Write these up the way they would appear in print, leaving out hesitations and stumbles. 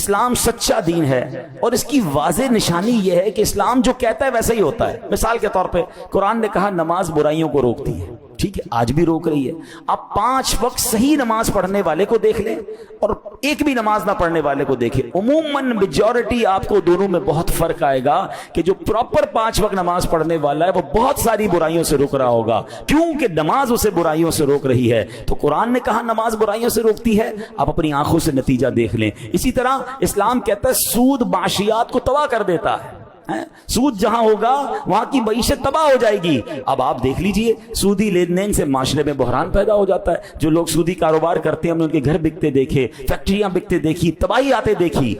اسلام سچا دین ہے، اور اس کی واضح نشانی یہ ہے کہ اسلام جو کہتا ہے ویسا ہی ہوتا ہے۔ مثال کے طور پہ قرآن نے کہا نماز برائیوں کو روکتی ہے، ٹھیک ہے، آج بھی روک رہی ہے۔ آپ 5 وقت صحیح نماز پڑھنے والے کو دیکھ لیں اور ایک بھی نماز نہ پڑھنے والے کو دیکھیں، عموماً میجورٹی آپ کو دونوں میں بہت فرق آئے گا کہ جو پراپر 5 وقت نماز پڑھنے والا ہے وہ بہت ساری برائیوں سے روک رہا ہوگا، کیونکہ نماز اسے برائیوں سے روک رہی ہے۔ تو قرآن نے کہا نماز برائیوں سے روکتی ہے، آپ اپنی آنکھوں سے نتیجہ دیکھ لیں۔ اسی طرح اسلام کہتا ہے سود معاشیات کو تباہ کر دیتا ہے، سود جہاں ہوگا وہاں کی معیشت تباہ ہو جائے گی۔ اب آپ دیکھ لیجئے سودی لین دین سے معاشرے میں بحران پیدا ہو جاتا ہے۔ جو لوگ سودی کاروبار کرتے ہیں ہم نے ان کے گھر بکتے دیکھے، فیکٹریاں بکتے دیکھی، تباہی آتے دیکھی۔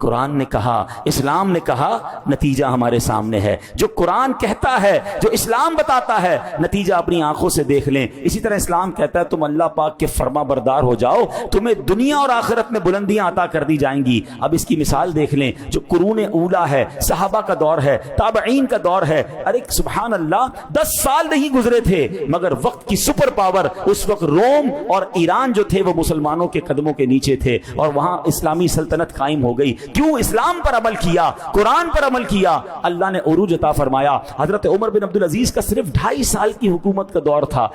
قرآن نے کہا، اسلام نے کہا، نتیجہ ہمارے سامنے ہے۔ جو قرآن کہتا ہے، جو اسلام بتاتا ہے، نتیجہ اپنی آنکھوں سے دیکھ لیں۔ اسی طرح اسلام کہتا ہے تم اللہ پاک کے فرما بردار ہو جاؤ، تمہیں دنیا اور آخرت میں بلندیاں عطا کر دی جائیں گی۔ اب اس کی مثال دیکھ لیں، جو قرون اولا ہے، صحابہ کا دور ہے، تابعین کا دور ہے، ارے سبحان اللہ 10 سال نہیں گزرے تھے مگر وقت کی سپر پاور اس وقت روم اور ایران جو تھے وہ مسلمانوں کے قدموں کے نیچے تھے، اور وہاں اسلامی سلطنت قائم ہو گئی۔ کیوں؟ اسلام پر عمل کیا، قرآن پر عمل کیا، اللہ نے عروج عطا فرمایا۔ حضرت عمر بن عبدالعزیز کا صرف 2.5 سال کی حکومت کا دور تھا۔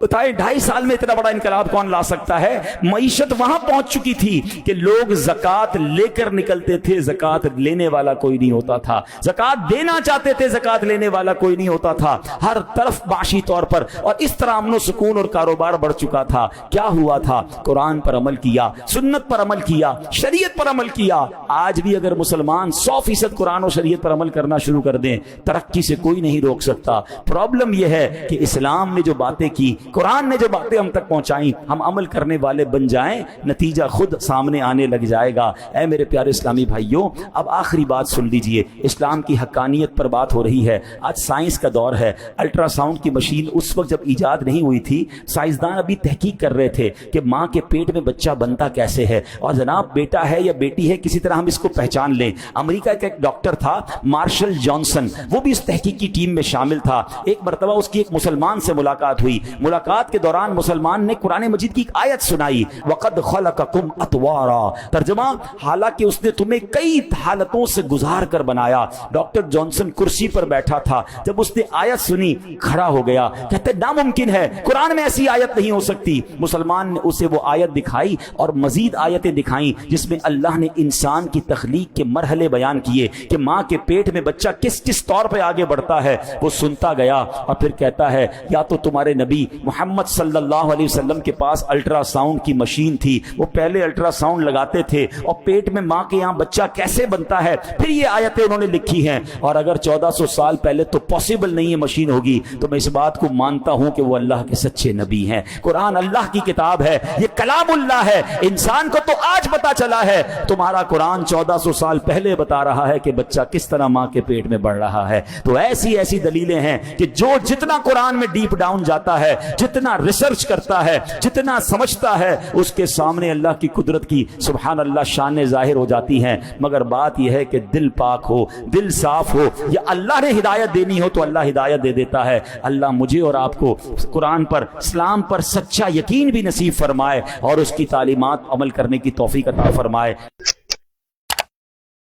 بتائیں 2.5 سال میں اتنا بڑا انقلاب کون لا سکتا ہے؟ معیشت وہاں پہنچ چکی تھی کہ لوگ زکوٰۃ لے کر نکلتے تھے، زکوٰۃ لینے والا کوئی نہیں ہوتا تھا، زکوٰۃ دینا چاہتے تھے، زکوٰۃ لینے والا کوئی نہیں ہوتا تھا، ہر طرف معاشی طور پر، اور اس طرح امن و سکون اور کاروبار بڑھ چکا تھا۔ کیا ہوا تھا؟ قرآن پر عمل کیا، سنت پر عمل کیا، شریعت پر عمل کیا۔ آج بھی اگر مسلمان 100% قرآن و شریعت پر عمل کرنا شروع کر دیں، ترقی سے کوئی نہیں روک سکتا۔ پرابلم یہ ہے کہ اسلام نے جو باتیں کی، قرآن نے جو باتیں ہم تک پہنچائیں، ہم عمل کرنے والے بن جائیں، نتیجہ خود سامنے آنے لگ جائے گا۔ اے میرے پیارے اسلامی بھائیوں، اب آخری بات سن لیجئے، اسلام کی حقانیت پر بات ہو رہی ہے۔ آج سائنس کا دور ہے۔ الٹرا ساؤنڈ کی مشین اس وقت جب ایجاد نہیں ہوئی تھی، سائنسدان ابھی تحقیق کر رہے تھے کہ ماں کے پیٹ میں بچہ بنتا کیسے ہے، اور جناب بیٹا ہے یا بیٹی ہے کسی طرح ہم اس کو پہچان لیں۔ امریکہ کا ایک ڈاکٹر تھا مارشل جانسن، وہ بھی اس تحقیق کی ٹیم میں شامل تھا۔ ایک مرتبہ اس کی ایک مسلمان سے ملاقات ہوئی، ملاقات کے دوران مسلمان نے قرآن مجید کی ایک آیت سنائی، وَقَدْ خَلَقَكُمْ أَطْوَارًا، ترجمہ حالانکہ اس نے تمہیں کئی حالتوں سے گزار کر بنایا۔ ڈاکٹر جانسن کرسی پر بیٹھا تھا، جب اس نے آیت سنی کھڑا ہو گیا، کہتے ناممکن ہے، قرآن میں ایسی آیت نہیں ہو سکتی۔ مسلمان نے اسے وہ آیت دکھائی اور مزید آیتیں دکھائیں جس میں اللہ نے انسان کی تخلیق کے مرحلے بیان کیے کہ ماں کے پیٹ میں بچہ کس کس طور پہ آگے بڑھتا ہے۔ وہ سنتا گیا اور پھر کہتا ہے یا تو تمہارے نبی محمد صلی اللہ علیہ وسلم کے پاس الٹرا ساؤنڈ کی مشین تھی، وہ پہلے الٹرا ساؤنڈ لگاتے تھے اور پیٹ میں ماں کے یہاں بچہ کیسے بنتا ہے، پھر یہ آیتیں انہوں نے لکھی ہیں۔ اور اگر 1400 سال پہلے تو پاسبل نہیں ہے مشین ہوگی، تو میں اس بات کو مانتا ہوں کہ وہ اللہ کے سچے نبی ہیں۔ قرآن اللہ کی کتاب ہے، یہ کلام اللہ ہے۔ انسان کو تو آج پتا چلا ہے، تمہارا قرآن 1400 سال پہلے بتا رہا ہے کہ بچہ کس طرح ماں کے پیٹ میں بڑھ رہا ہے۔ تو ایسی ایسی دلیلیں ہیں کہ جو جتنا قرآن میں ڈیپ ڈاؤن جاتا ہے، جتنا ریسرچ کرتا ہے، جتنا سمجھتا ہے، اس کے سامنے اللہ کی قدرت کی سبحان اللہ شان ظاہر ہو جاتی ہیں۔ مگر بات یہ ہے کہ دل پاک ہو، دل صاف ہو، یا اللہ نے ہدایت دینی ہو تو اللہ ہدایت دے دیتا ہے۔ اللہ مجھے اور آپ کو قرآن پر، اسلام پر سچا یقین بھی نصیب فرمائے اور اس کی تعلیمات عمل کرنے کی توفیق عطا فرمائے۔